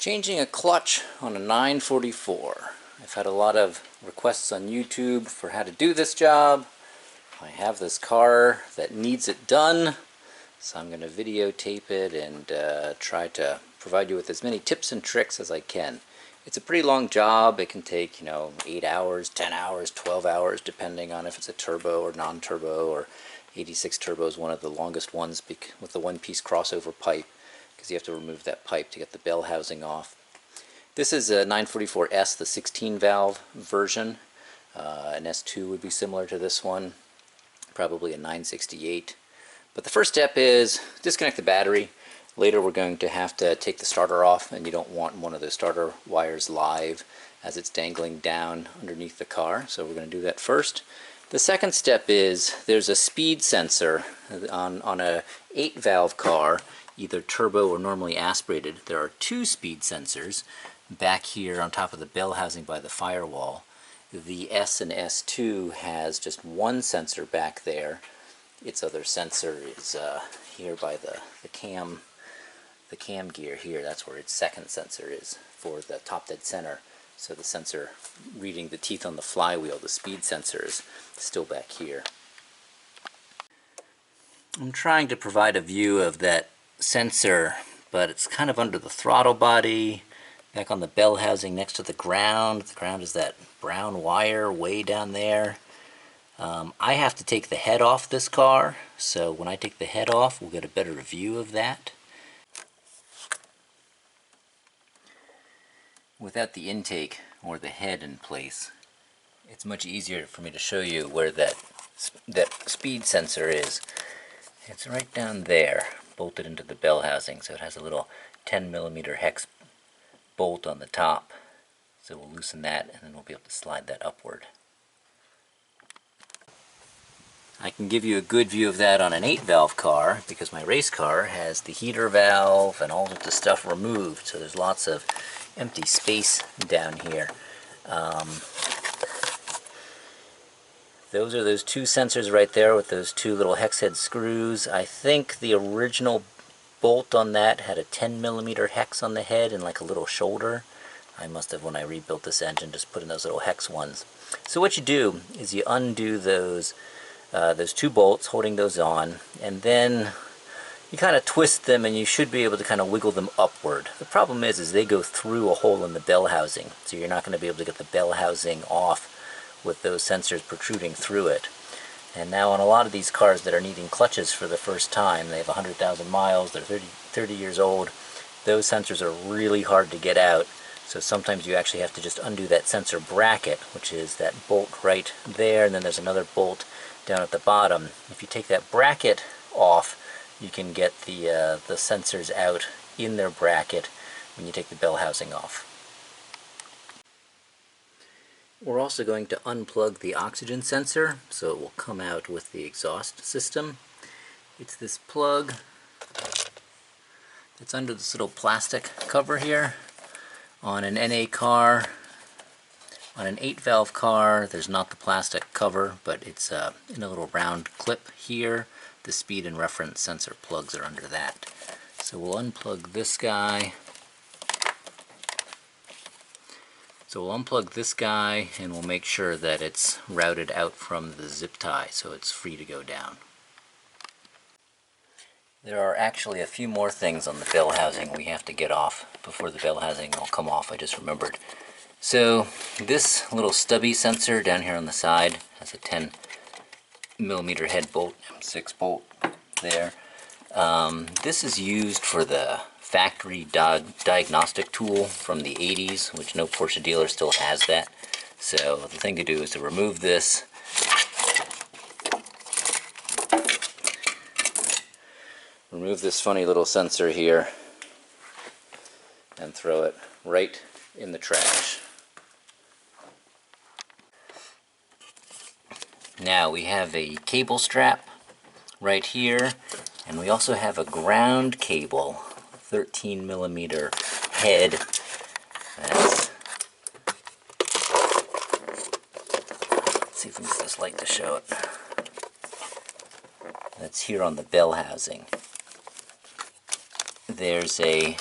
Changing a clutch on a 944. I've had a lot of requests on YouTube for how to do this job. I have this car that needs it done, so I'm going to videotape it and try to provide you with as many tips and tricks as I can. It's a pretty long job. It can take, 8 hours, 10 hours, 12 hours, depending on if it's a turbo or non-turbo, or 86 turbo is one of the longest ones with the one-piece crossover pipe, because you have to remove that pipe to get the bell housing off. This is a 944S, the 16-valve version. An S2 would be similar to this one, probably a 968. But the first step is disconnect the battery. Later we're going to have to take the starter off, and you don't want one of the starter wires live as it's dangling down underneath the car, so we're going to do that first. The second step is there's a speed sensor on a 8-valve car, either turbo or normally aspirated. There are 2 speed sensors back here on top of the bell housing by the firewall. The S and S2 has just 1 sensor back there. Its other sensor is here by the cam gear here. That's where its second sensor is, for the top dead center. So the sensor reading the teeth on the flywheel, the speed sensor, is still back here. I'm trying to provide a view of that sensor, but it's kind of under the throttle body, back on the bell housing next to the ground. The ground is that brown wire way down there. I have to take the head off this car, so when I take the head off, we'll get a better view of that. Without the intake or the head in place, it's much easier for me to show you where that speed sensor is. It's right down there, bolted into the bell housing, so it has a little 10mm hex bolt on the top. So we'll loosen that, and then we'll be able to slide that upward. I can give you a good view of that on an 8-valve car, because my race car has the heater valve and all of the stuff removed, so there's lots of empty space down here. Those are those 2 sensors right there with those 2 little hex head screws. I think the original bolt on that had a 10mm hex on the head and like a little shoulder. I must have, when I rebuilt this engine, just put in those little hex ones. So what you do is you undo those 2 bolts, holding those on, and then you kind of twist them, and you should be able to kind of wiggle them upward. The problem is they go through a hole in the bell housing, so you're not going to be able to get the bell housing off with those sensors protruding through it. And now on a lot of these cars that are needing clutches for the first time, they have 100,000 miles, they're 30 years old, those sensors are really hard to get out. So sometimes you actually have to just undo that sensor bracket, which is that bolt right there, and then there's another bolt down at the bottom. If you take that bracket off, you can get the sensors out in their bracket when you take the bell housing off. We're also going to unplug the oxygen sensor, so it will come out with the exhaust system. It's this plug that's under this little plastic cover here. On an NA car, on an 8-valve car, there's not the plastic cover, but it's in a little round clip here. The speed and reference sensor plugs are under that. So we'll unplug this guy. So we'll unplug this guy, and we'll make sure that it's routed out from the zip tie so it's free to go down. There are actually a few more things on the bell housing we have to get off before the bell housing will come off. I just remembered. So this little stubby sensor down here on the side has a 10mm head bolt, M6 bolt there. This is used for the factory diagnostic tool from the 80s, which no Porsche dealer still has that. So the thing to do is to remove this. Remove this funny little sensor here and throw it right in the trash. Now we have a cable strap right here, and we also have a ground cable, 13mm head. Let's see if we can get this light to show it. That's here on the bell housing. There's a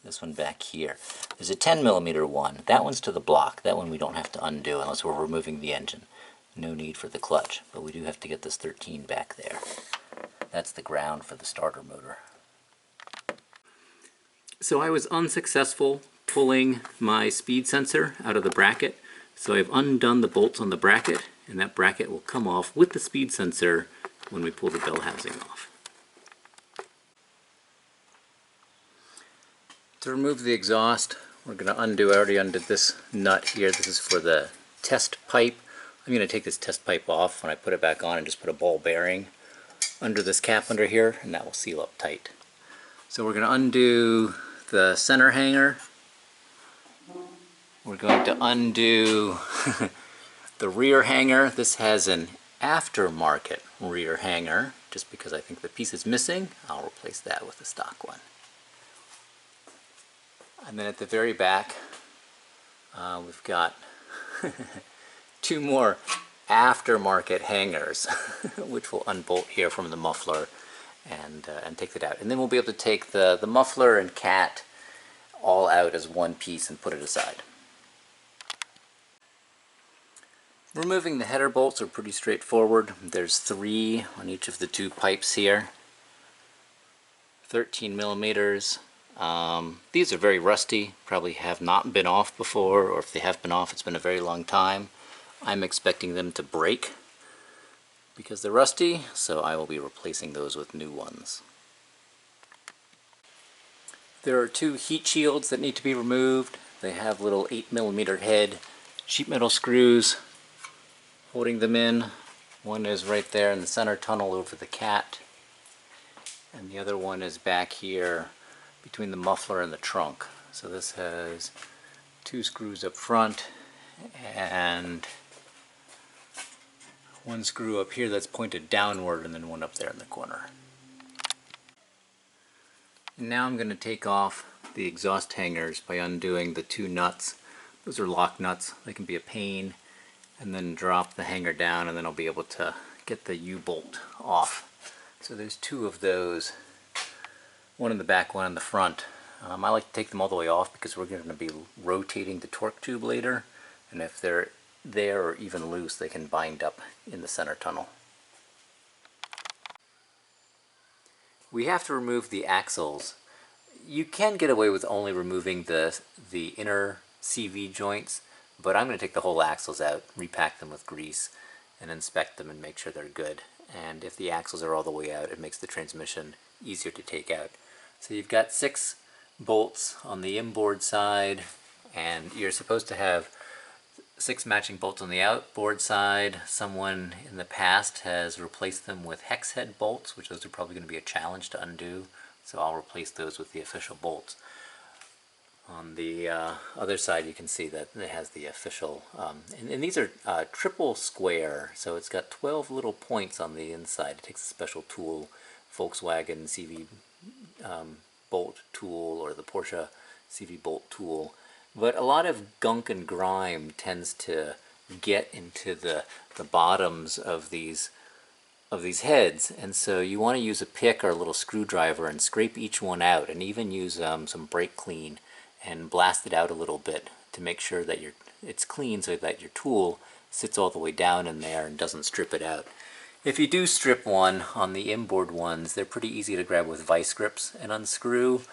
this one back here. There's a 10mm one. That one's to the block. That one we don't have to undo unless we're removing the engine. No need for the clutch, but we do have to get this 13 back there. That's the ground for the starter motor. So I was unsuccessful pulling my speed sensor out of the bracket, so I've undone the bolts on the bracket, and that bracket will come off with the speed sensor when we pull the bell housing off. To remove the exhaust, we're going to undo, I already undid this nut here. This is for the test pipe. I'm going to take this test pipe off when I put it back on and just put a ball bearing under this cap under here, and that will seal up tight. So we're going to undo the center hanger. We're going to undo the rear hanger. This has an aftermarket rear hanger. Just because I think the piece is missing, I'll replace that with a stock one. And then at the very back, we've got two more aftermarket hangers, which will unbolt here from the muffler and take it out. And then we'll be able to take the muffler and cat all out as one piece and put it aside. Removing the header bolts are pretty straightforward. There's 3 on each of the 2 pipes here. 13mm. These are very rusty, probably have not been off before, or if they have been off, it's been a very long time. I'm expecting them to break because they're rusty, so I will be replacing those with new ones. There are 2 heat shields that need to be removed. They have little 8mm head sheet metal screws holding them in. One is right there in the center tunnel over the cat, and the other one is back here between the muffler and the trunk. So this has 2 screws up front and 1 screw up here that's pointed downward, and then 1 up there in the corner. And now I'm going to take off the exhaust hangers by undoing the 2 nuts. Those are lock nuts. They can be a pain. And then drop the hanger down, and then I'll be able to get the U-bolt off. So there's 2 of those, one in the back, one in the front. I like to take them all the way off because we're going to be rotating the torque tube later, and if they're there or even loose, they can bind up in the center tunnel. We have to remove the axles. You can get away with only removing the inner CV joints, but I'm going to take the whole axles out, repack them with grease, and inspect them and make sure they're good. And if the axles are all the way out, it makes the transmission easier to take out. So you've got 6 bolts on the inboard side, and you're supposed to have 6 matching bolts on the outboard side. Someone in the past has replaced them with hex head bolts, which those are probably going to be a challenge to undo, so I'll replace those with the official bolts. On the other side, you can see that it has the official, and these are triple square, so it's got 12 little points on the inside. It takes a special tool, Volkswagen CV bolt tool, or the Porsche CV bolt tool. But a lot of gunk and grime tends to get into the bottoms of these heads, and so you want to use a pick or a little screwdriver and scrape each one out, and even use some brake clean and blast it out a little bit to make sure that it's clean, so that your tool sits all the way down in there and doesn't strip it out. If you do strip one on the inboard ones, they're pretty easy to grab with vice grips and unscrew.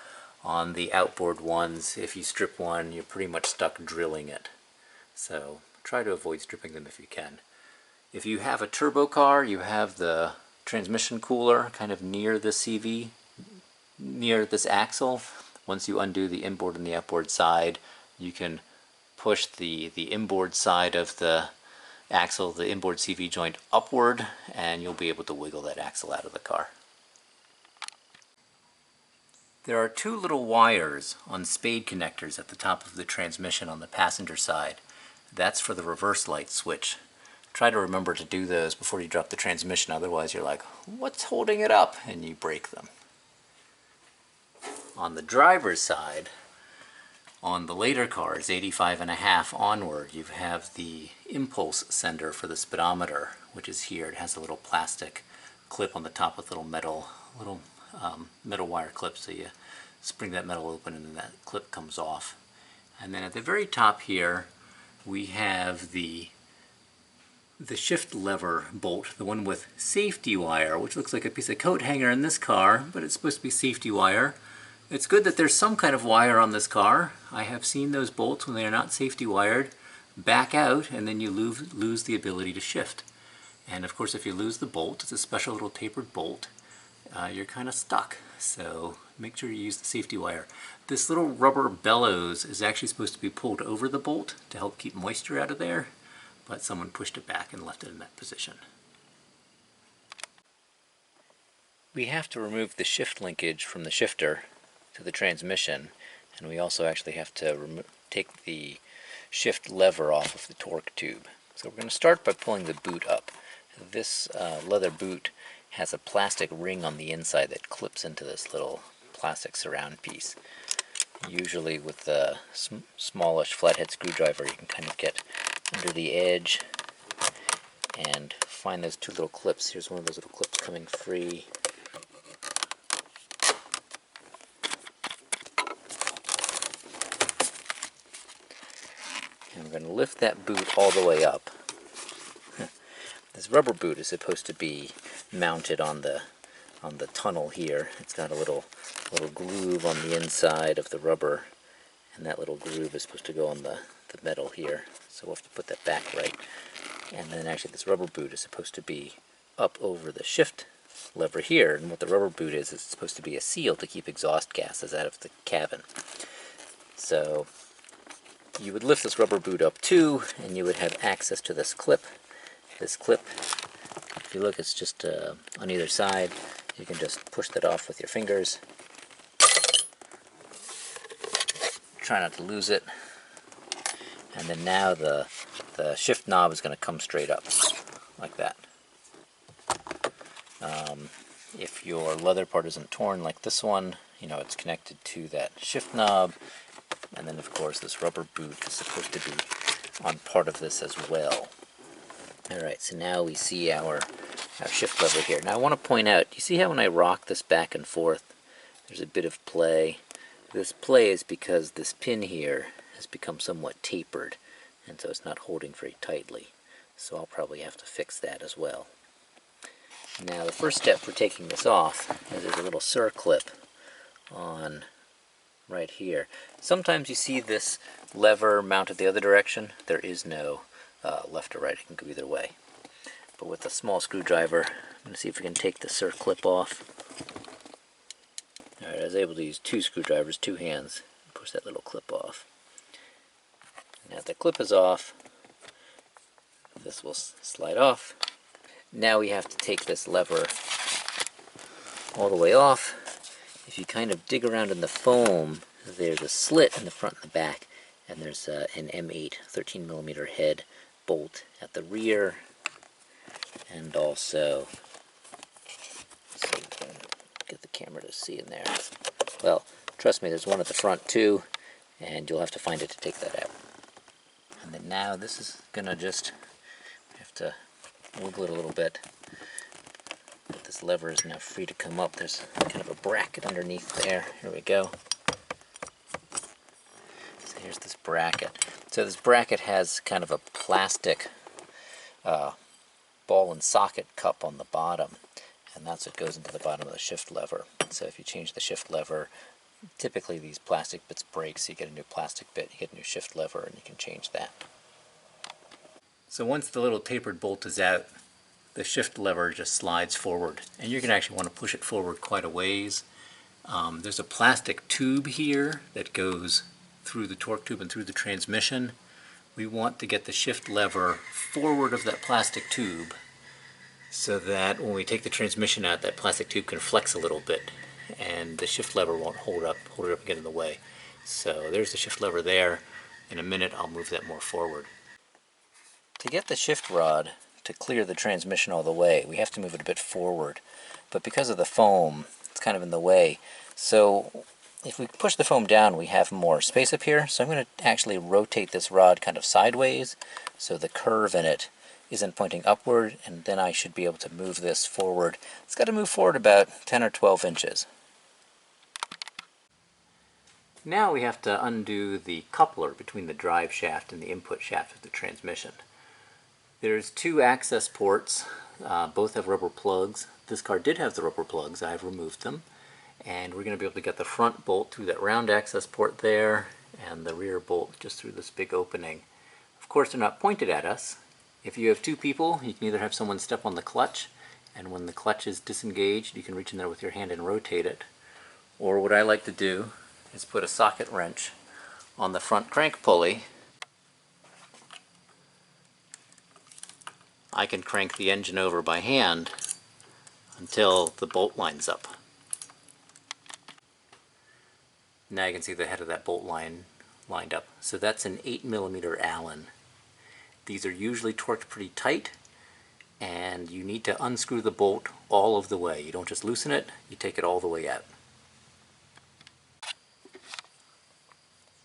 On the outboard ones, if you strip one, you're pretty much stuck drilling it. So try to avoid stripping them if you can. If you have a turbo car, you have the transmission cooler kind of near the CV, near this axle. Once you undo the inboard and the outboard side, you can push the inboard side of the axle, the inboard CV joint, upward, and you'll be able to wiggle that axle out of the car. There are 2 little wires on spade connectors at the top of the transmission on the passenger side. That's for the reverse light switch. Try to remember to do those before you drop the transmission, otherwise you're like, what's holding it up? And you break them. On the driver's side, on the later cars, 85.5 onward, you have the impulse sender for the speedometer, which is here. It has a little plastic clip on the top with little metal wire clips, so you spring that metal open, and then that clip comes off. And then at the very top here we have the shift lever bolt, the one with safety wire, which looks like a piece of coat hanger in this car, but it's supposed to be safety wire. It's good that there's some kind of wire on this car. I have seen those bolts, when they are not safety wired, back out, and then you lose the ability to shift. And of course, if you lose the bolt, it's a special little tapered bolt, you're kind of stuck. So make sure you use the safety wire. This little rubber bellows is actually supposed to be pulled over the bolt to help keep moisture out of there, but someone pushed it back and left it in that position. We have to remove the shift linkage from the shifter to the transmission, and we also actually have to take the shift lever off of the torque tube. So we're going to start by pulling the boot up. This leather boot has a plastic ring on the inside that clips into this little plastic surround piece. Usually with the smallish flathead screwdriver you can kind of get under the edge and find those two little clips. Here's one of those little clips coming free. And we're going to lift that boot all the way up. This rubber boot is supposed to be mounted on the tunnel here. It's got a little groove on the inside of the rubber, and that little groove is supposed to go on the metal here. So we'll have to put that back right. And then actually this rubber boot is supposed to be up over the shift lever here, and what the rubber boot is, it's supposed to be a seal to keep exhaust gases out of the cabin. So you would lift this rubber boot up too, and you would have access to this clip. This clip, if you look, it's just on either side. You can just push that off with your fingers. Try not to lose it. And then now the shift knob is going to come straight up, like that. If your leather part isn't torn like this one, you know, it's connected to that shift knob. And then of course this rubber boot is supposed to be on part of this as well. Alright, so now we see our shift lever here. Now I want to point out, you see how when I rock this back and forth, there's a bit of play? This play is because this pin here has become somewhat tapered, and so it's not holding very tightly. So I'll probably have to fix that as well. Now the first step for taking this off is there's a little circlip on right here. Sometimes you see this lever mounted the other direction. There is no left or right, it can go either way. But with a small screwdriver, I'm going to see if we can take the circlip off. Alright, I was able to use two screwdrivers, two hands, and push that little clip off. Now the clip is off, this will slide off. Now we have to take this lever all the way off. If you kind of dig around in the foam, there's a slit in the front and the back, and there's an M8 13mm head bolt at the rear, and also, so you can get the camera to see in there. Well, trust me, there's one at the front too, and you'll have to find it to take that out. And then now this is gonna just, we have to wiggle it a little bit. But this lever is now free to come up. There's kind of a bracket underneath there. Here we go. So here's this bracket. So this bracket has kind of a plastic ball and socket cup on the bottom, and that's what goes into the bottom of the shift lever. So if you change the shift lever, typically these plastic bits break, so you get a new plastic bit, you get a new shift lever, and you can change that. So once the little tapered bolt is out, the shift lever just slides forward, and you're going to actually want to push it forward quite a ways. There's a plastic tube here that goes through the torque tube and through the transmission. We want to get the shift lever forward of that plastic tube so that when we take the transmission out, that plastic tube can flex a little bit and the shift lever won't hold it up and get in the way. So there's the shift lever there. In a minute I'll move that more forward. To get the shift rod to clear the transmission all the way, we have to move it a bit forward. But because of the foam, it's kind of in the way. So if we push the foam down, we have more space up here. So I'm going to actually rotate this rod kind of sideways so the curve in it isn't pointing upward, and then I should be able to move this forward. It's got to move forward about 10 or 12 inches. Now we have to undo the coupler between the drive shaft and the input shaft of the transmission. There's two access ports, both have rubber plugs. This car did have the rubber plugs, I've removed them. And we're going to be able to get the front bolt through that round access port there, and the rear bolt just through this big opening. Of course, they're not pointed at us. If you have two people, you can either have someone step on the clutch, and when the clutch is disengaged, you can reach in there with your hand and rotate it. Or what I like to do is put a socket wrench on the front crank pulley. I can crank the engine over by hand until the bolt lines up. Now you can see the head of that bolt line lined up. So that's an 8mm Allen. These are usually torqued pretty tight, and you need to unscrew the bolt all of the way. You don't just loosen it, you take it all the way out.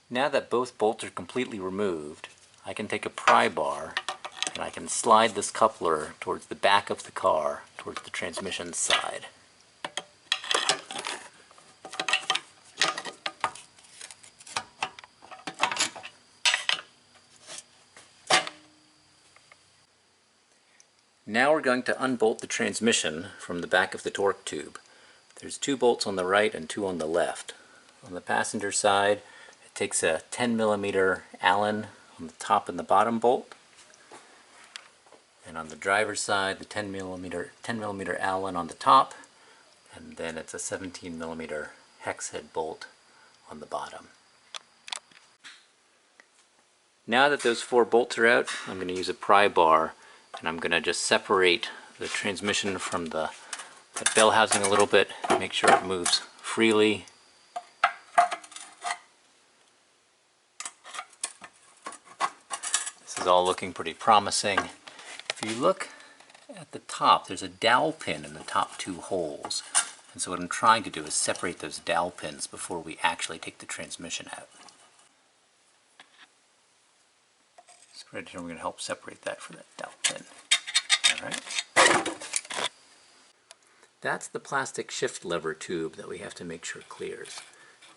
Now that both bolts are completely removed, I can take a pry bar and I can slide this coupler towards the back of the car, towards the transmission side. Now we're going to unbolt the transmission from the back of the torque tube. There's two bolts on the right and two on the left. On the passenger side, it takes a 10mm Allen on the top and the bottom bolt. And on the driver's side, the 10mm Allen on the top, and then it's a 17mm hex head bolt on the bottom. Now that those four bolts are out, I'm going to use a pry bar, and I'm going to just separate the transmission from the bell housing a little bit, make sure it moves freely. This is all looking pretty promising. If you look at the top, there's a dowel pin in the top two holes. And so what I'm trying to do is separate those dowel pins before we actually take the transmission out. So right here we're going to help separate that for that dowel pin. Alright. That's the plastic shift lever tube that we have to make sure clears.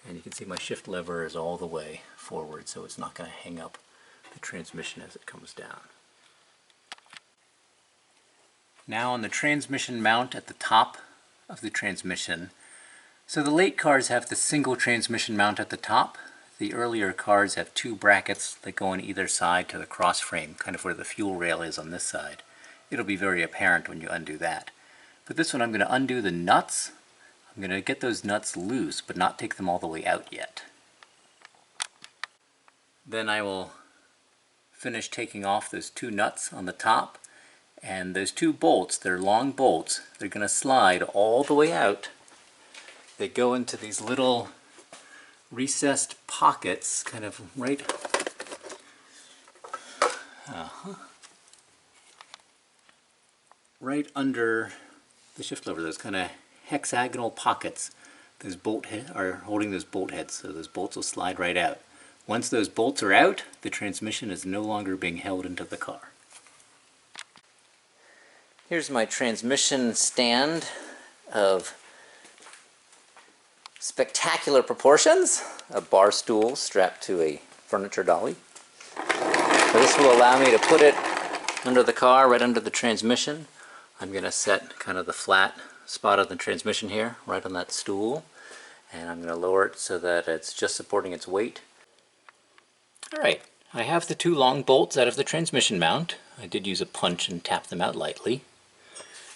And you can see my shift lever is all the way forward, so it's not going to hang up the transmission as it comes down. Now on the transmission mount at the top of the transmission, so the late cars have the single transmission mount at the top. The earlier cars have two brackets that go on either side to the cross frame, kind of where the fuel rail is on this side. It'll be very apparent when you undo that. But this one I'm going to undo the nuts. I'm going to get those nuts loose, but not take them all the way out yet. Then I will finish taking off those two nuts on the top, and those two bolts, they're long bolts, they're going to slide all the way out. They go into these little recessed pockets, kind of right right under the shift lever. Those kind of hexagonal pockets. Those are holding those bolt heads, so those bolts will slide right out. Once those bolts are out, the transmission is no longer being held into the car. Here's my transmission stand of spectacular proportions, a bar stool strapped to a furniture dolly. So this will allow me to put it under the car, right under the transmission. I'm going to set kind of the flat spot of the transmission here, right on that stool, and I'm going to lower it so that it's just supporting its weight. Alright, I have the two long bolts out of the transmission mount. I did use a punch and tap them out lightly.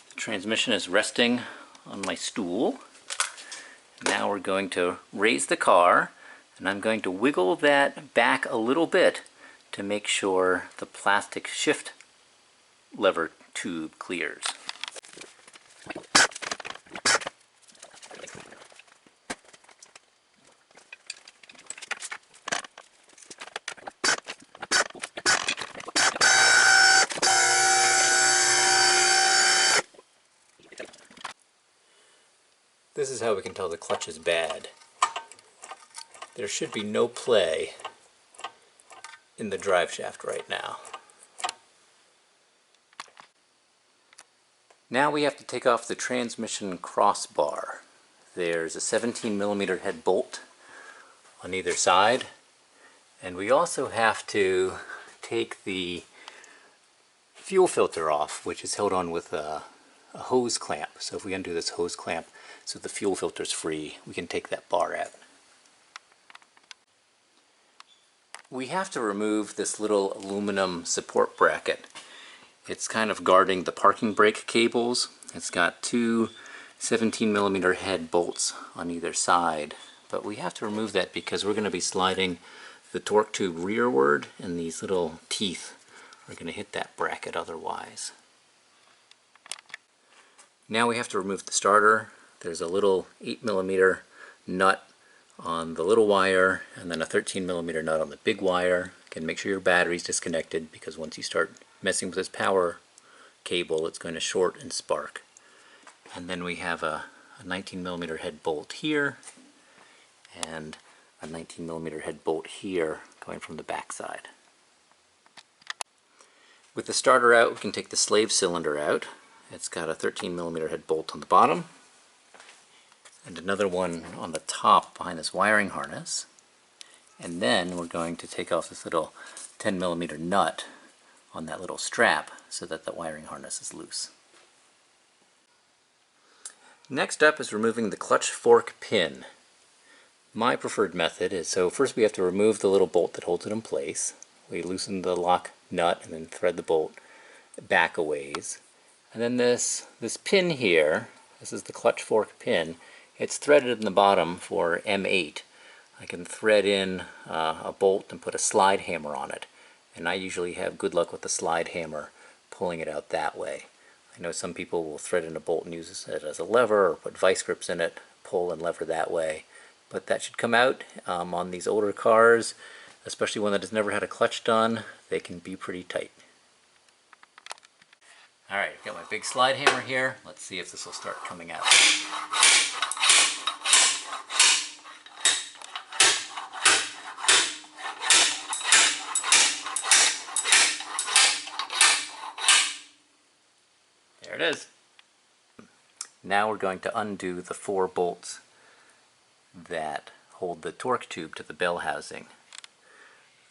The transmission is resting on my stool. Now we're going to raise the car, and I'm going to wiggle that back a little bit to make sure the plastic shift lever tube clears. This is how we can tell the clutch is bad. There should be no play in the drive shaft right now. Now we have to take off the transmission crossbar. There's a 17mm head bolt on either side. And we also have to take the fuel filter off, which is held on with a hose clamp. So if we undo this hose clamp so the fuel filter is free, we can take that bar out. We have to remove this little aluminum support bracket. It's kind of guarding the parking brake cables. It's got two 17mm head bolts on either side, but we have to remove that because we're going to be sliding the torque tube rearward, and these little teeth are going to hit that bracket otherwise. Now we have to remove the starter. There's a little 8mm nut on the little wire, and then a 13mm nut on the big wire. Again, make sure your battery's disconnected, because once you start messing with this power cable, it's going to short and spark. And then we have a 19mm head bolt here, and a 19mm head bolt here going from the back side. With the starter out, we can take the slave cylinder out. It's got a 13mm head bolt on the bottom, and another one on the top behind this wiring harness. And then we're going to take off this little 10mm nut on that little strap so that the wiring harness is loose. Next up is removing the clutch fork pin. My preferred method is, so first we have to remove the little bolt that holds it in place. We loosen the lock nut and then thread the bolt back a ways. And then this pin here, this is the clutch fork pin, it's threaded in the bottom for M8. I can thread in a bolt and put a slide hammer on it, and I usually have good luck with the slide hammer pulling it out that way. I know some people will thread in a bolt and use it as a lever, or put vice grips in it, pull and lever that way. But that should come out. On these older cars, especially one that has never had a clutch done, they can be pretty tight. Alright, I've got my big slide hammer here. Let's see if this will start coming out. There it is. Now we're going to undo the 4 bolts that hold the torque tube to the bell housing.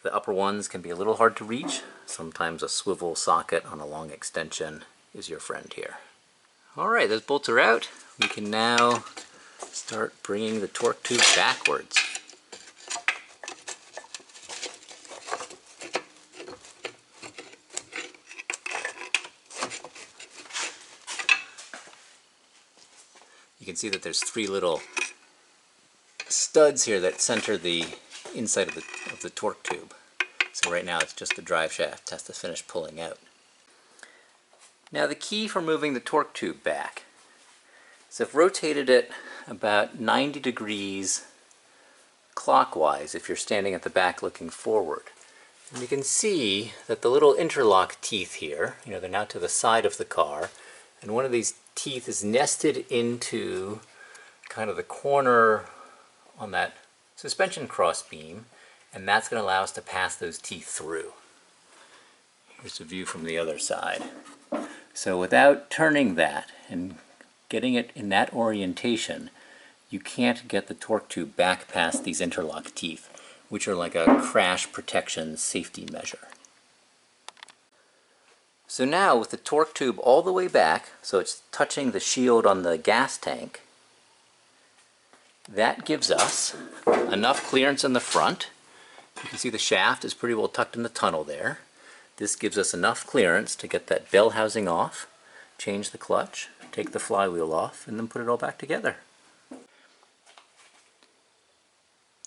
The upper ones can be a little hard to reach. Sometimes a swivel socket on a long extension is your friend here. Alright, those bolts are out. We can now start bringing the torque tube backwards. You can see that there's 3 little studs here that center the inside of the torque tube. So right now it's just the drive shaft has to finish pulling out. Now the key for moving the torque tube back is I've rotated it about 90 degrees clockwise if you're standing at the back looking forward. And you can see that the little interlock teeth here, they're now to the side of the car, and one of these teeth is nested into kind of the corner on that suspension crossbeam, and that's going to allow us to pass those teeth through. Here's a view from the other side. So without turning that and getting it in that orientation, you can't get the torque tube back past these interlock teeth, which are like a crash protection safety measure. So now with the torque tube all the way back, so it's touching the shield on the gas tank, that gives us enough clearance in the front. You can see the shaft is pretty well tucked in the tunnel there. This gives us enough clearance to get that bell housing off, change the clutch, take the flywheel off, and then put it all back together.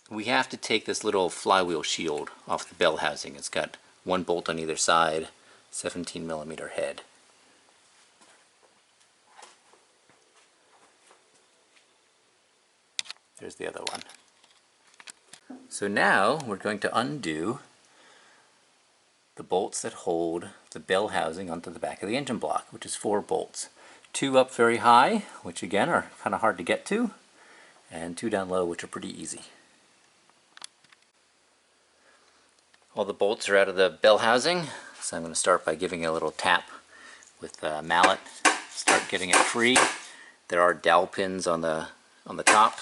We have to take this little flywheel shield off the bell housing. It's got 1 bolt on either side, 17mm head. There's the other one. So now we're going to undo the bolts that hold the bell housing onto the back of the engine block, which is 4 bolts. 2 up very high, which again are kind of hard to get to, and 2 down low, which are pretty easy. All the bolts are out of the bell housing, so I'm going to start by giving it a little tap with a mallet. Start getting it free. There are dowel pins on the top,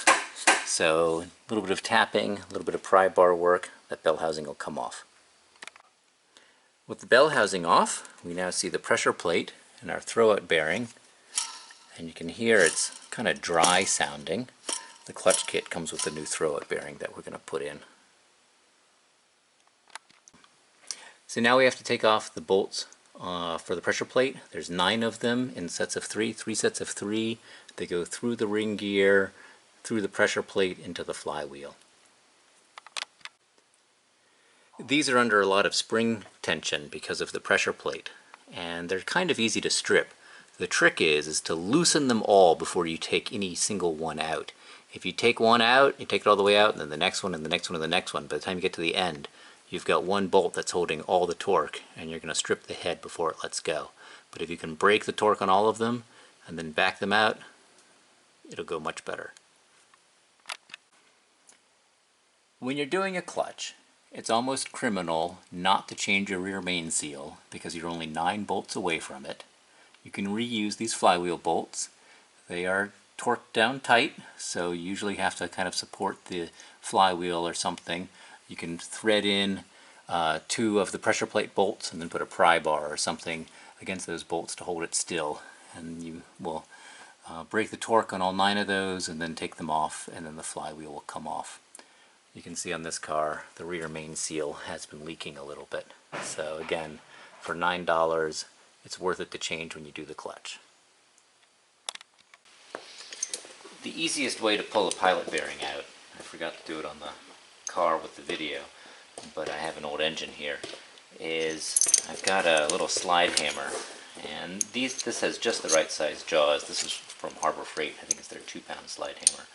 so a little bit of tapping, a little bit of pry bar work, that bell housing will come off. With the bell housing off, we now see the pressure plate and our throwout bearing, and you can hear it's kind of dry sounding. The clutch kit comes with the new throwout bearing that we're going to put in. So now we have to take off the bolts for the pressure plate. There's 9 of them in sets of 3, 3 sets of 3. They go through the ring gear, through the pressure plate, into the flywheel. These are under a lot of spring tension because of the pressure plate, and they're kind of easy to strip. The trick is to loosen them all before you take any single one out. If you take one out, you take it all the way out, and then the next one, and the next one, and the next one. By the time you get to the end, you've got one bolt that's holding all the torque, and you're going to strip the head before it lets go. But if you can break the torque on all of them, and then back them out, it'll go much better. When you're doing a clutch, it's almost criminal not to change your rear main seal because you're only 9 bolts away from it. You can reuse these flywheel bolts. They are torqued down tight, so you usually have to kind of support the flywheel or something. You can thread in 2 of the pressure plate bolts and then put a pry bar or something against those bolts to hold it still, and you will break the torque on all 9 of those and then take them off, and then the flywheel will come off. You can see on this car the rear main seal has been leaking a little bit. So again, for $9, it's worth it to change when you do the clutch. The easiest way to pull a pilot bearing out, I forgot to do it on the car with the video, but I have an old engine here, is I've got a little slide hammer, and this has just the right size jaws. This is from Harbor Freight. I think it's their 2-pound slide hammer.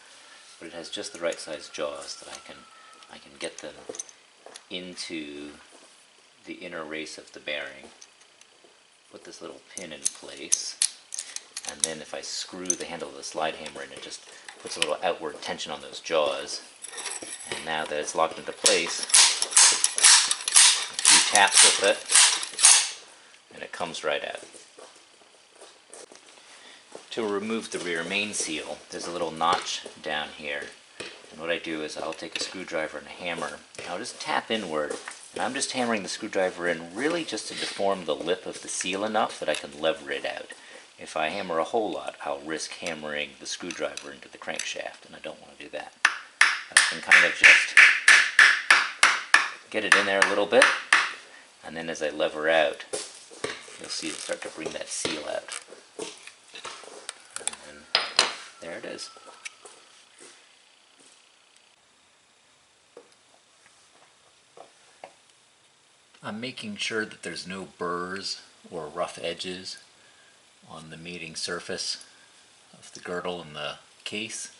But it has just the right size jaws that I can get them into the inner race of the bearing. Put this little pin in place, and then if I screw the handle of the slide hammer in, it just puts a little outward tension on those jaws. And now that it's locked into place, a few taps with it, and it comes right out. To remove the rear main seal, there's a little notch down here, and what I do is I'll take a screwdriver and a hammer, and I'll just tap inward, and I'm just hammering the screwdriver in really just to deform the lip of the seal enough that I can lever it out. If I hammer a whole lot, I'll risk hammering the screwdriver into the crankshaft, and I don't want to do that. I can kind of just get it in there a little bit, and then as I lever out, you'll see it start to bring that seal out. There it is. I'm making sure that there's no burrs or rough edges on the mating surface of the girdle and the case,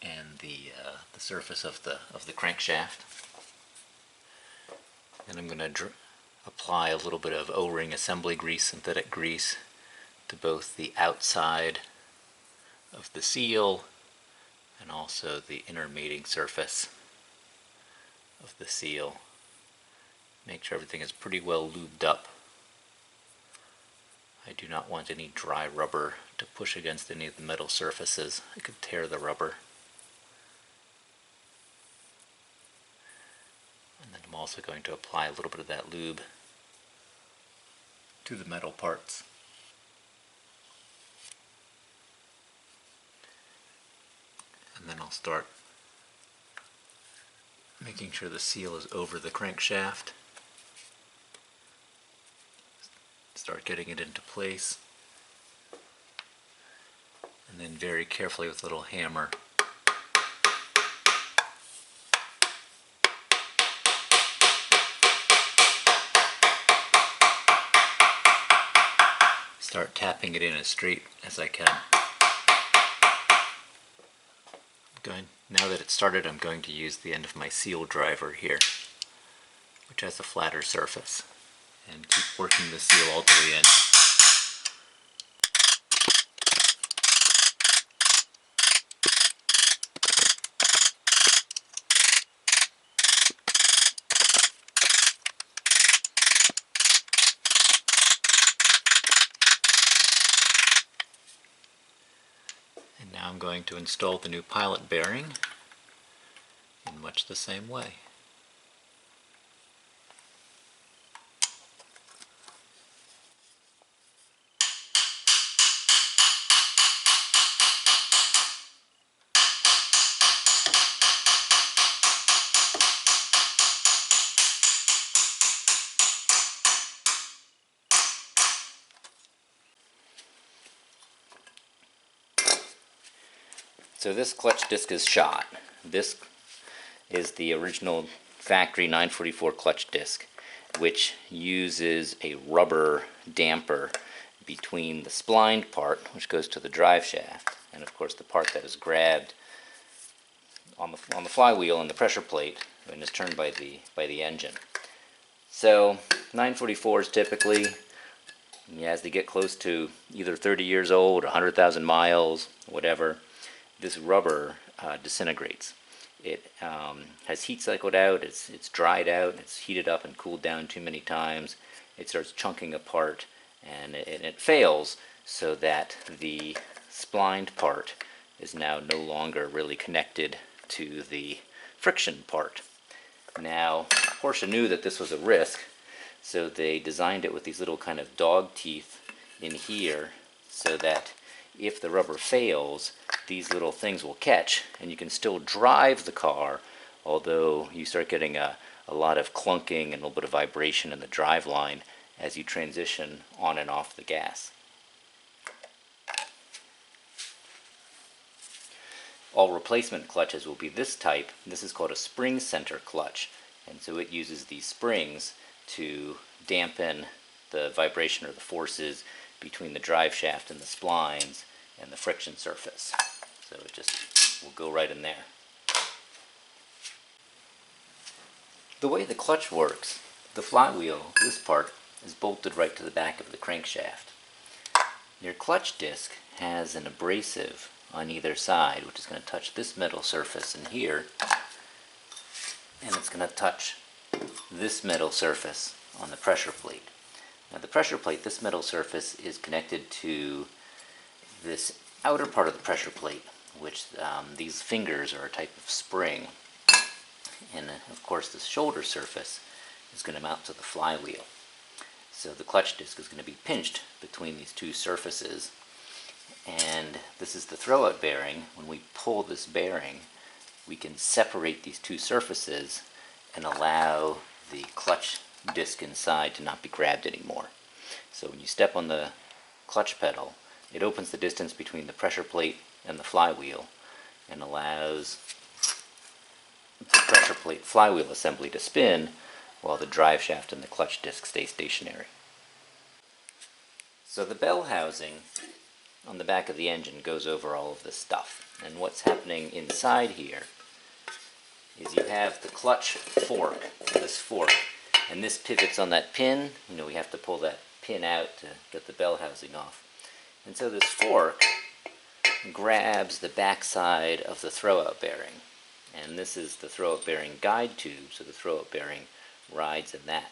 and the surface of the crankshaft. And I'm going to apply a little bit of O-ring assembly grease, synthetic grease, to both the outside of the seal and also the inner mating surface of the seal. Make sure everything is pretty well lubed up. I do not want any dry rubber to push against any of the metal surfaces. It could tear the rubber. And then I'm also going to apply a little bit of that lube to the metal parts. And then I'll start making sure the seal is over the crankshaft. Start getting it into place. And then very carefully with a little hammer, start tapping it in as straight as I can. Now that it's started, I'm going to use the end of my seal driver here, which has a flatter surface, and keep working the seal all the way in. And now I'm going to install the new pilot bearing in much the same way. So this clutch disc is shot. This is the original factory 944 clutch disc, which uses a rubber damper between the splined part, which goes to the drive shaft, and of course the part that is grabbed on the flywheel and the pressure plate and is turned by the engine. So 944s typically, as they get close to either 30 years old, 100,000 miles, whatever, this rubber disintegrates. It has heat cycled out, it's dried out, it's heated up and cooled down too many times. It starts chunking apart, and it fails, so that the splined part is now no longer really connected to the friction part. Now, Porsche knew that this was a risk, so they designed it with these little kind of dog teeth in here, so that if the rubber fails, these little things will catch, and you can still drive the car, although you start getting a lot of clunking and a little bit of vibration in the drive line as you transition on and off the gas. All replacement clutches will be this type. This is called a spring center clutch, and so it uses these springs to dampen the vibration or the forces between the drive shaft and the splines and the friction surface. So it just will go right in there. The way the clutch works, the flywheel, this part, is bolted right to the back of the crankshaft. Your clutch disc has an abrasive on either side, which is going to touch this metal surface in here, and it's going to touch this metal surface on the pressure plate. Now the pressure plate, this metal surface, is connected to this outer part of the pressure plate, which these fingers are a type of spring. And of course this shoulder surface is going to mount to the flywheel. So the clutch disc is going to be pinched between these two surfaces. And this is the throwout bearing. When we pull this bearing, we can separate these two surfaces and allow the clutch disc inside to not be grabbed anymore. So when you step on the clutch pedal, it opens the distance between the pressure plate and the flywheel and allows the pressure plate flywheel assembly to spin while the drive shaft and the clutch disc stay stationary. So the bell housing on the back of the engine goes over all of this stuff. And what's happening inside here is you have the clutch fork, this fork, and this pivots on that pin. You know, we have to pull that pin out to get the bell housing off. And so this fork grabs the backside of the throwout bearing. And this is the throwout bearing guide tube, so the throwout bearing rides in that.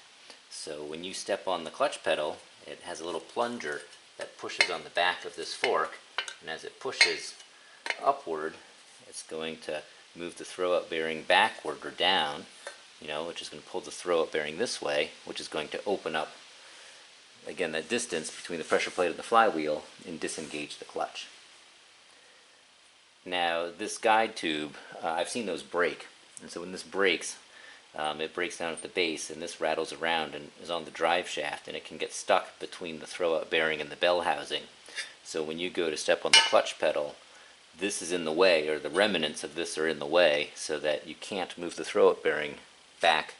So when you step on the clutch pedal, it has a little plunger that pushes on the back of this fork, and as it pushes upward, it's going to move the throwout bearing backward or down, which is going to pull the throwout bearing this way, which is going to open up, again, that distance between the pressure plate and the flywheel and disengage the clutch. Now, this guide tube, I've seen those break, and so when this breaks, it breaks down at the base, and this rattles around and is on the drive shaft, and it can get stuck between the throwout bearing and the bell housing. So when you go to step on the clutch pedal, this is in the way, or the remnants of this are in the way, so that you can't move the throwout bearing back.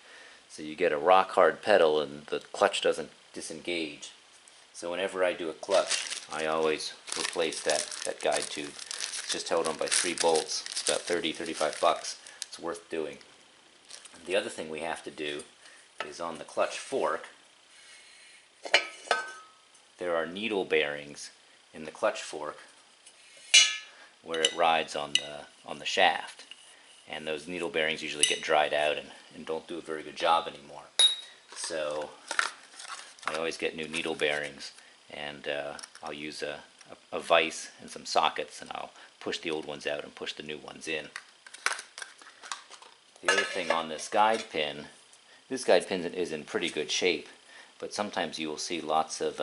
So you get a rock hard pedal and the clutch doesn't disengage. So whenever I do a clutch, I always replace that guide tube. It's just held on by 3 bolts. It's about $35. It's worth doing. The other thing we have to do is on the clutch fork, there are needle bearings in the clutch fork where it rides on the shaft. And those needle bearings usually get dried out and don't do a very good job anymore. So I always get new needle bearings and I'll use a vise and some sockets, and I'll push the old ones out and push the new ones in. The other thing on this guide pin is in pretty good shape, but sometimes you will see lots of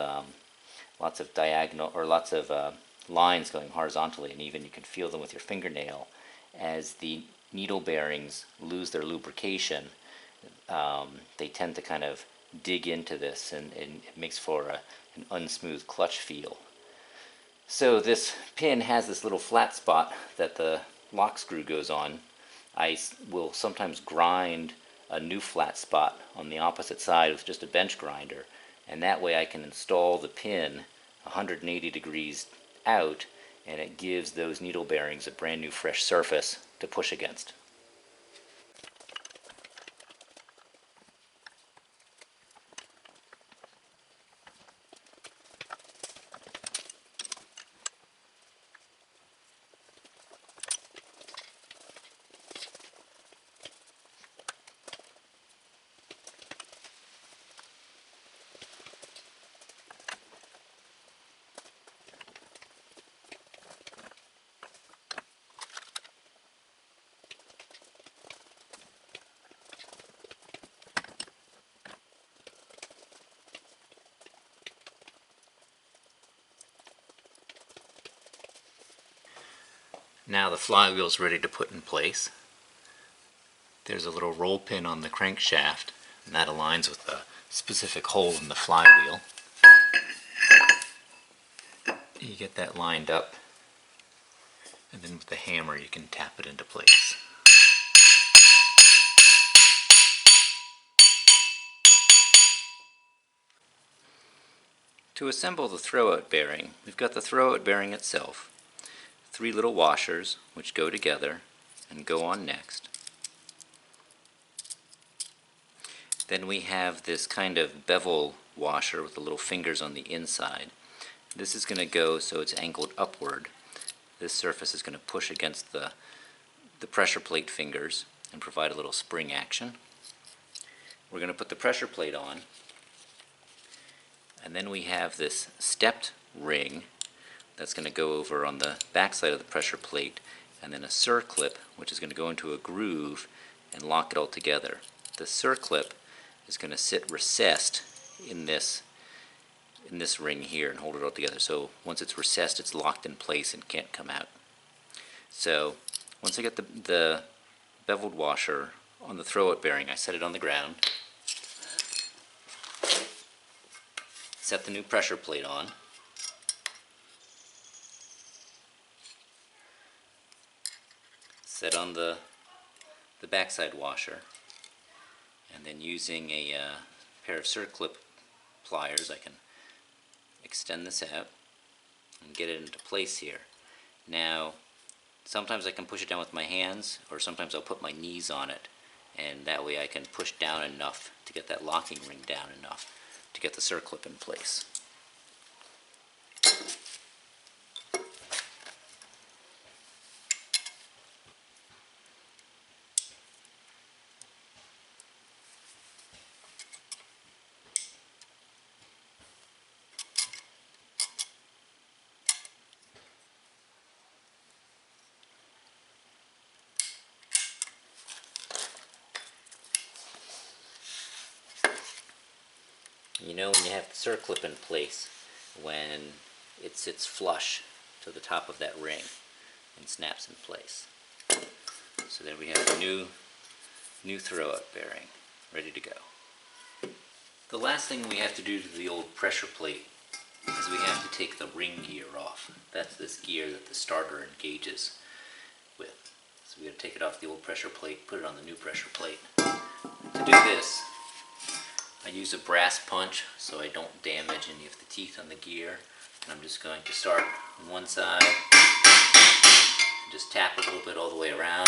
diagonal, or lots of lines going horizontally, and even you can feel them with your fingernail. As the needle bearings lose their lubrication, they tend to kind of dig into this, and it makes for an unsmooth clutch feel. So this pin has this little flat spot that the lock screw goes on. I will sometimes grind a new flat spot on the opposite side with just a bench grinder, and that way I can install the pin 180 degrees out, and it gives those needle bearings a brand new fresh surface to push against. Now the flywheel is ready to put in place. There's a little roll pin on the crankshaft, and that aligns with a specific hole in the flywheel. You get that lined up, and then with the hammer you can tap it into place. To assemble the throwout bearing, we've got the throwout bearing itself, 3 little washers which go together and go on next. Then we have this kind of bevel washer with the little fingers on the inside. This is going to go so it's angled upward. This surface is going to push against the pressure plate fingers and provide a little spring action. We're going to put the pressure plate on, and then we have this stepped ring that's going to go over on the back side of the pressure plate, and then a circlip which is going to go into a groove and lock it all together. The circlip is going to sit recessed in this ring here and hold it all together. So once it's recessed, it's locked in place and can't come out. So once I get the beveled washer on the throwout bearing, I set it on the ground, set the new pressure plate on, set on the backside washer, and then using a pair of circlip pliers I can extend this out and get it into place here. Now sometimes I can push it down with my hands, or sometimes I'll put my knees on it, and that way I can push down enough to get that locking ring down enough to get the circlip in place. You know when you have the circlip in place when it sits flush to the top of that ring and snaps in place. So there we have the new throwout bearing ready to go. The last thing we have to do to the old pressure plate is we have to take the ring gear off. That's this gear that the starter engages with. So we have to take it off the old pressure plate, put it on the new pressure plate. To do this, I use a brass punch so I don't damage any of the teeth on the gear. And I'm just going to start on one side and just tap a little bit all the way around.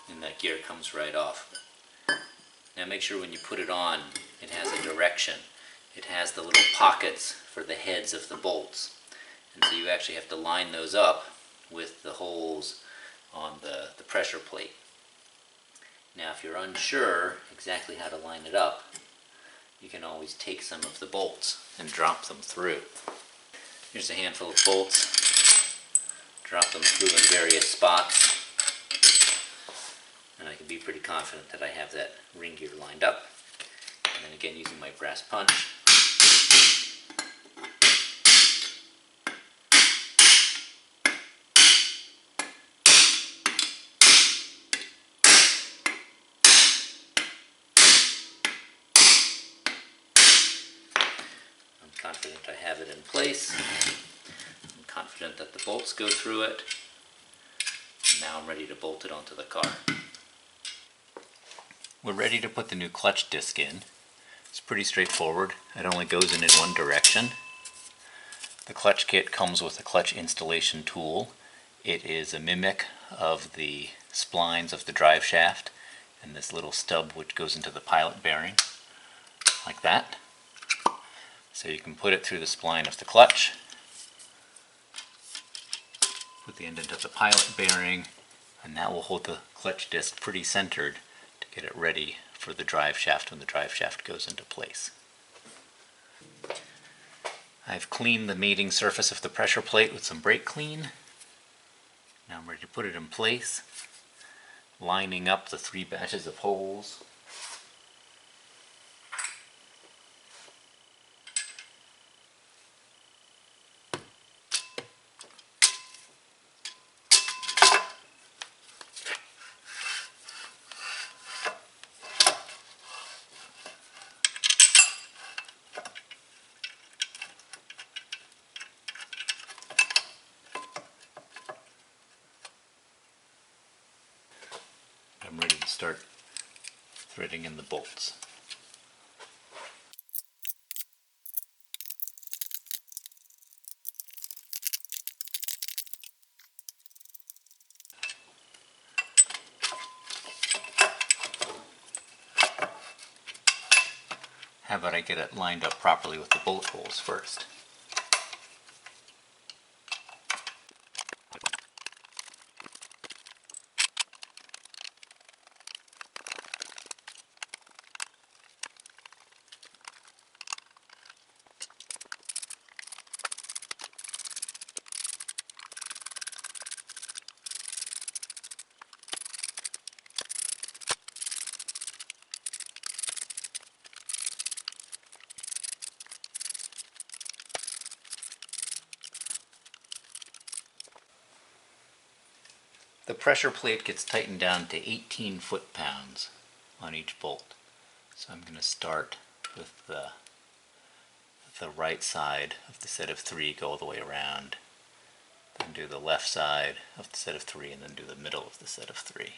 And that gear comes right off. Now make sure when you put it on, it has a direction. it has the little pockets for the heads of the bolts. And so you actually have to line those up with the holes on the pressure plate. Now if you're unsure exactly how to line it up, you can always take some of the bolts and drop them through. Here's a handful of bolts. Drop them through in various spots. And I can be pretty confident that I have that ring gear lined up. And then again, using my brass punch, confident I have it in place. I'm confident that the bolts go through it. And now I'm ready to bolt it onto the car. We're ready to put the new clutch disc in. It's pretty straightforward. It only goes in one direction. The clutch kit comes with a clutch installation tool. It is a mimic of the splines of the drive shaft and this little stub which goes into the pilot bearing, like that. So you can put it through the spline of the clutch, put the end into the pilot bearing, and that will hold the clutch disc pretty centered to get it ready for the drive shaft when the drive shaft goes into place. I've cleaned the mating surface of the pressure plate with some brake clean. Now I'm ready to put it in place, lining up the 3 batches of holes. I'm ready to start threading in the bolts. How about I get it lined up properly with the bolt holes first? The pressure plate gets tightened down to 18 foot-pounds on each bolt. So I'm going to start with the right side of the set of 3, go all the way around, then do the left side of the set of 3, and then do the middle of the set of 3.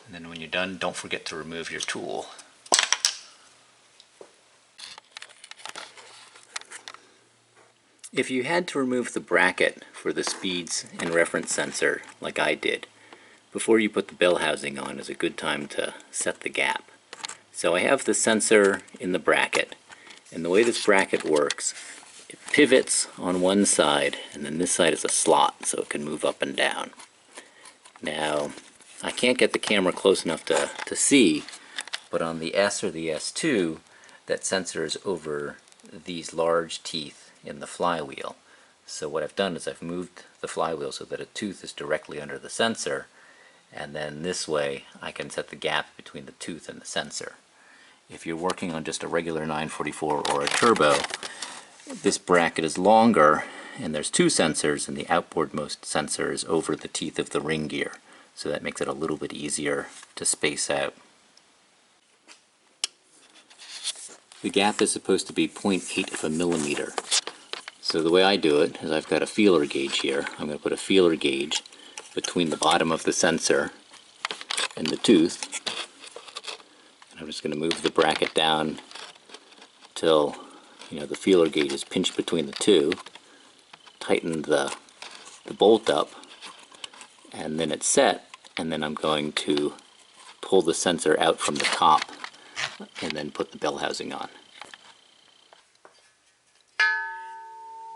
And then when you're done, don't forget to remove your tool. If you had to remove the bracket for the speeds and reference sensor, like I did, before you put the bell housing on is a good time to set the gap. So I have the sensor in the bracket, and the way this bracket works, it pivots on one side, and then this side is a slot, so it can move up and down. Now, I can't get the camera close enough to see, but on the S or the S2, that sensor is over these large teeth in the flywheel. So what I've done is I've moved the flywheel so that a tooth is directly under the sensor, and then this way I can set the gap between the tooth and the sensor. If you're working on just a regular 944 or a turbo, this bracket is longer, and there's 2 sensors, and the outboardmost sensor is over the teeth of the ring gear. So that makes it a little bit easier to space out. The gap is supposed to be 0.8 of a millimeter. So the way I do it is I've got a feeler gauge here. I'm going to put a feeler gauge between the bottom of the sensor and the tooth. And I'm just going to move the bracket down till, you know, the feeler gauge is pinched between the two. Tighten the bolt up, and then it's set, and then I'm going to pull the sensor out from the top and then put the bell housing on.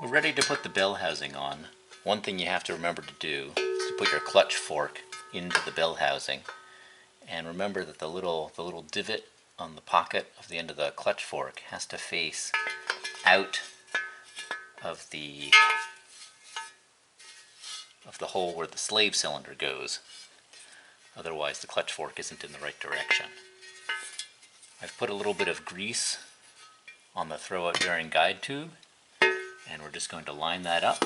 We're ready to put the bell housing on. One thing you have to remember to do is to put your clutch fork into the bell housing, and remember that the little divot on the pocket of the end of the clutch fork has to face out of the hole where the slave cylinder goes. Otherwise the clutch fork isn't in the right direction. I've put a little bit of grease on the throwout bearing guide tube, and we're just going to line that up.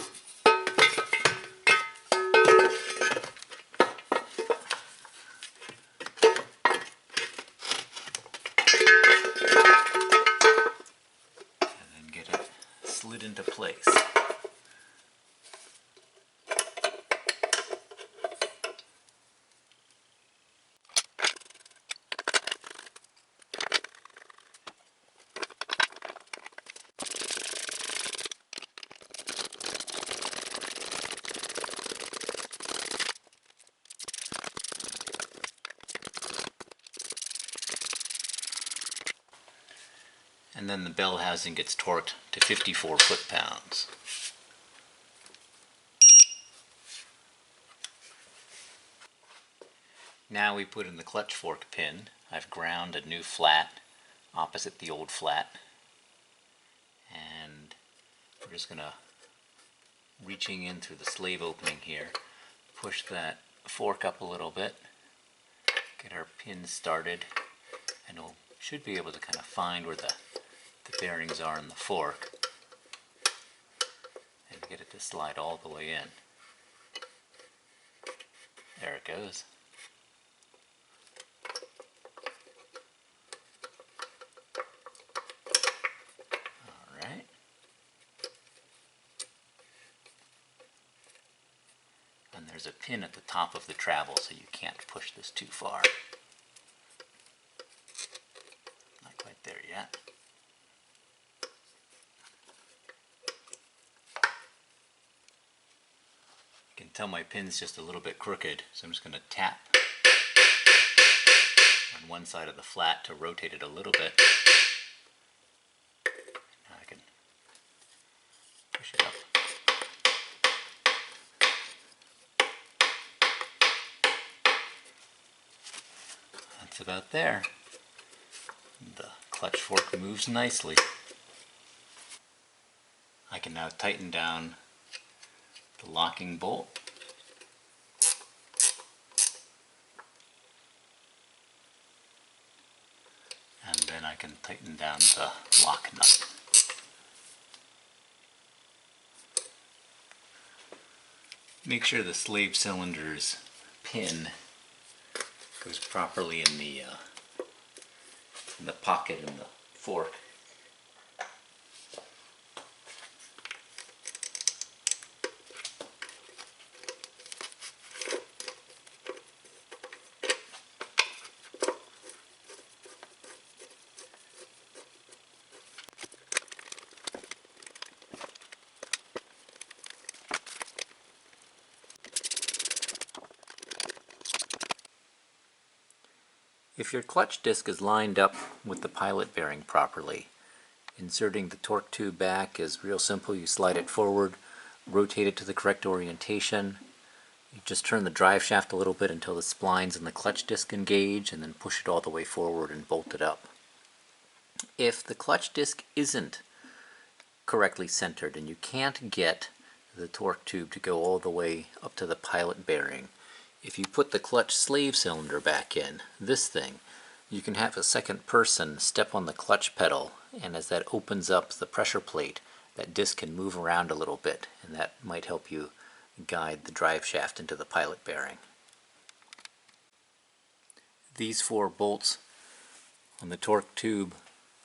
And then get it slid into place. And then the bell housing gets torqued to 54 foot-pounds. Now we put in the clutch fork pin. I've ground a new flat opposite the old flat. And we're just going to, reaching in through the slave opening here, push that fork up a little bit, get our pin started, and we should be able to kind of find where the bearings are in the fork and get it to slide all the way in. There it goes. Alright. And there's a pin at the top of the travel, so you can't push this too far. Not quite there yet. You can tell my pin's just a little bit crooked, so I'm just going to tap on one side of the flat to rotate it a little bit. Now I can push it up. That's about there. The clutch fork moves nicely. I can now tighten down the locking bolt. And then I can tighten down the lock nut. Make sure the slave cylinder's pin goes properly in the pocket in the fork. If your clutch disc is lined up with the pilot bearing properly, inserting the torque tube back is real simple. You slide it forward, rotate it to the correct orientation. You just turn the drive shaft a little bit until the splines and the clutch disc engage, and then push it all the way forward and bolt it up. If the clutch disc isn't correctly centered and you can't get the torque tube to go all the way up to the pilot bearing, if you put the clutch slave cylinder back in, this thing, you can have a second person step on the clutch pedal, and as that opens up the pressure plate, that disc can move around a little bit, and that might help you guide the drive shaft into the pilot bearing. These 4 bolts on the torque tube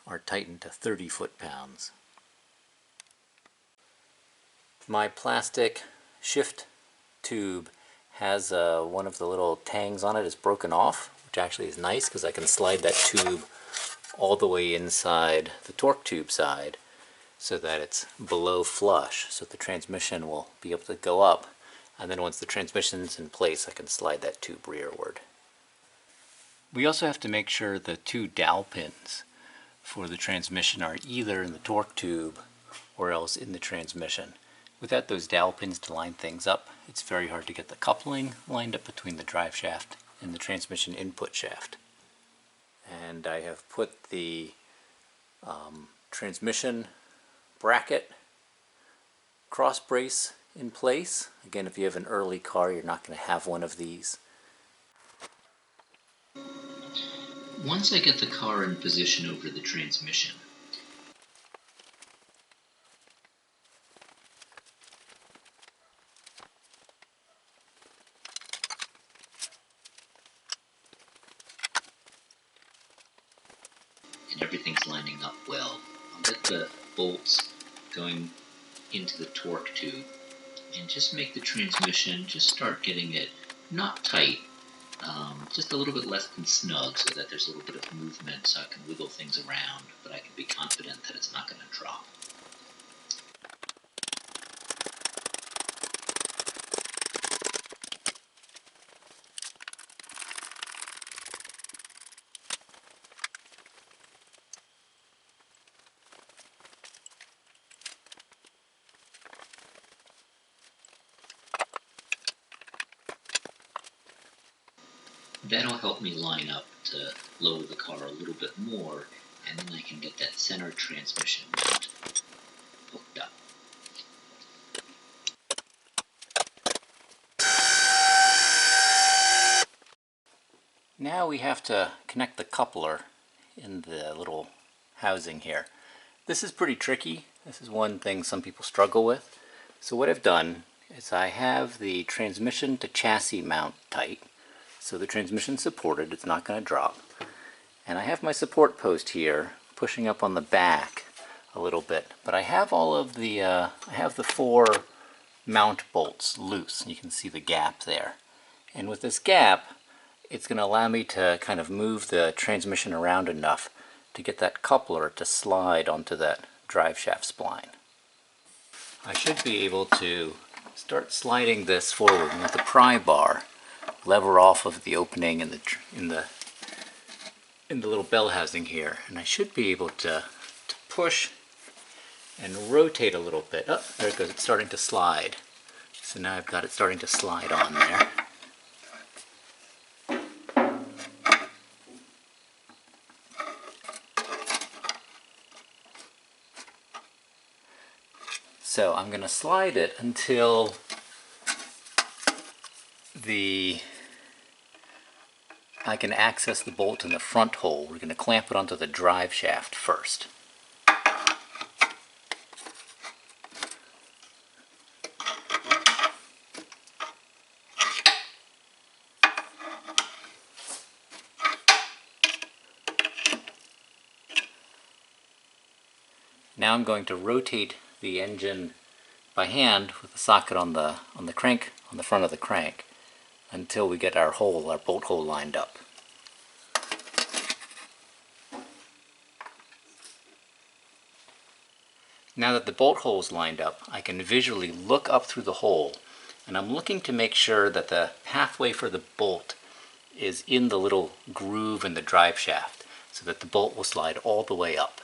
are tightened to 30 foot-pounds. My plastic shift tube has one of the little tangs on it is broken off, which actually is nice because I can slide that tube all the way inside the torque tube side so that it's below flush, so the transmission will be able to go up, and then once the transmission's in place I can slide that tube rearward. We also have to make sure the two dowel pins for the transmission are either in the torque tube or else in the transmission. Without those dowel pins to line things up, it's very hard to get the coupling lined up between the drive shaft and the transmission input shaft. And I have put the transmission bracket cross brace in place. Again, if you have an early car, you're not going to have one of these. Once I get the car in position over the transmission, and everything's lining up well, I'll get the bolts going into the torque tube and just make the transmission, just start getting it not tight, just a little bit less than snug so that there's a little bit of movement so I can wiggle things around, but I can be confident that it's not going to drop. That'll help me line up to lower the car a little bit more, and then I can get that center transmission mount hooked up. Now we have to connect the coupler in the little housing here. This is pretty tricky. This is one thing some people struggle with. So what I've done is I have the transmission to chassis mount tight. So the transmission's supported, it's not going to drop. And I have my support post here pushing up on the back a little bit. But I have all of the, I have the 4 mount bolts loose. You can see the gap there. And with this gap, it's going to allow me to kind of move the transmission around enough to get that coupler to slide onto that drive shaft spline. I should be able to start sliding this forward with the pry bar, lever off of the opening in the little bell housing here, and I should be able to push and rotate a little bit. Oh, there it goes, it's starting to slide. So now I've got it starting to slide on there. So I'm going to slide it until I can access the bolt in the front hole. We're going to clamp it onto the drive shaft first. Now I'm going to rotate the engine by hand with the socket on the crank, on the front of the crank, until we get our bolt hole lined up. Now that the bolt hole is lined up, I can visually look up through the hole, and I'm looking to make sure that the pathway for the bolt is in the little groove in the drive shaft, so that the bolt will slide all the way up.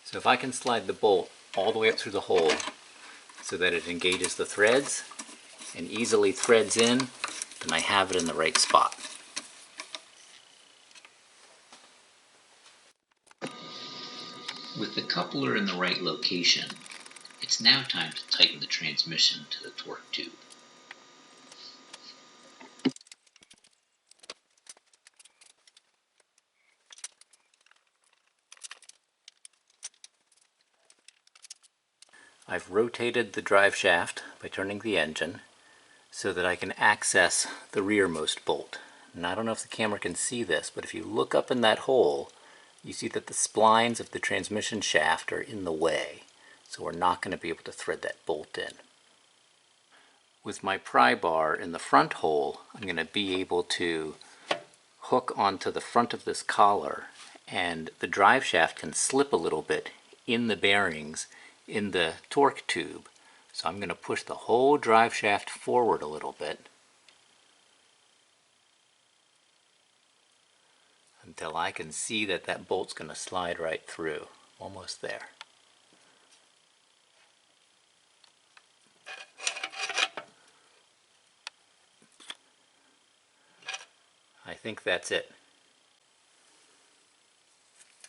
So if I can slide the bolt all the way up through the hole so that it engages the threads and easily threads in, then I have it in the right spot. With the coupler in the right location, it's now time to tighten the transmission to the torque tube. I've rotated the drive shaft by turning the engine so that I can access the rearmost bolt. And I don't know if the camera can see this, but if you look up in that hole, you see that the splines of the transmission shaft are in the way, so we're not going to be able to thread that bolt in. With my pry bar in the front hole, I'm going to be able to hook onto the front of this collar, and the drive shaft can slip a little bit in the bearings in the torque tube. So I'm going to push the whole drive shaft forward a little bit until I can see that that bolt's going to slide right through. Almost there. I think that's it.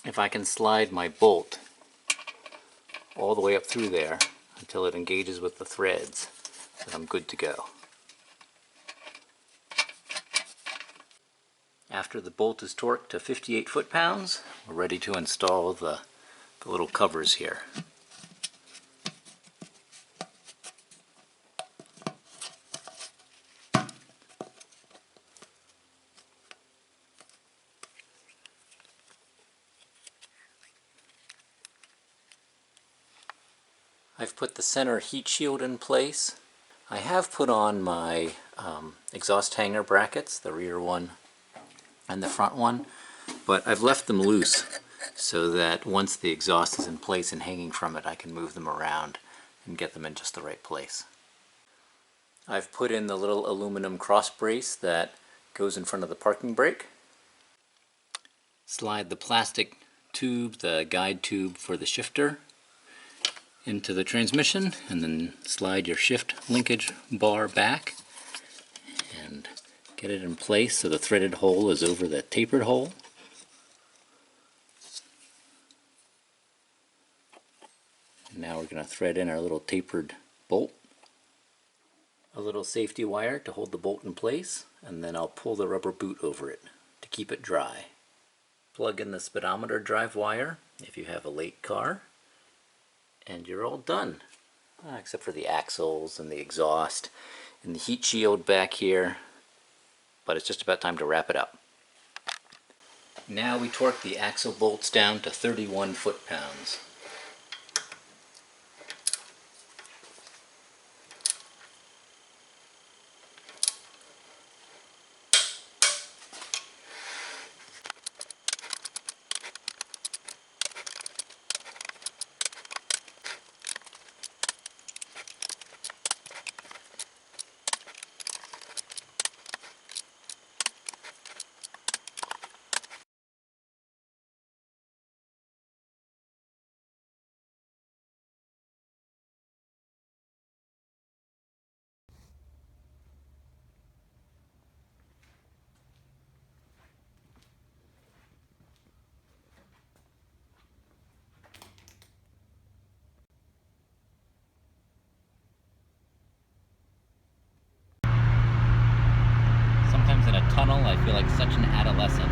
If I can slide my bolt all the way up through there until it engages with the threads, then I'm good to go. After the bolt is torqued to 58 foot-pounds, we're ready to install the little covers here. I've put the center heat shield in place. I have put on my exhaust hanger brackets, the rear one and the front one, but I've left them loose so that once the exhaust is in place and hanging from it, I can move them around and get them in just the right place. I've put in the little aluminum cross brace that goes in front of the parking brake. Slide the plastic tube, the guide tube for the shifter, into the transmission, and then slide your shift linkage bar back and get it in place so the threaded hole is over the tapered hole. And now we're going to thread in our little tapered bolt. A little safety wire to hold the bolt in place, and then I'll pull the rubber boot over it to keep it dry. Plug in the speedometer drive wire if you have a late car, and you're all done. Except for the axles and the exhaust and the heat shield back here, but it's just about time to wrap it up. Now we torque the axle bolts down to 31 foot-pounds. Sometimes in a tunnel I feel like such an adolescent.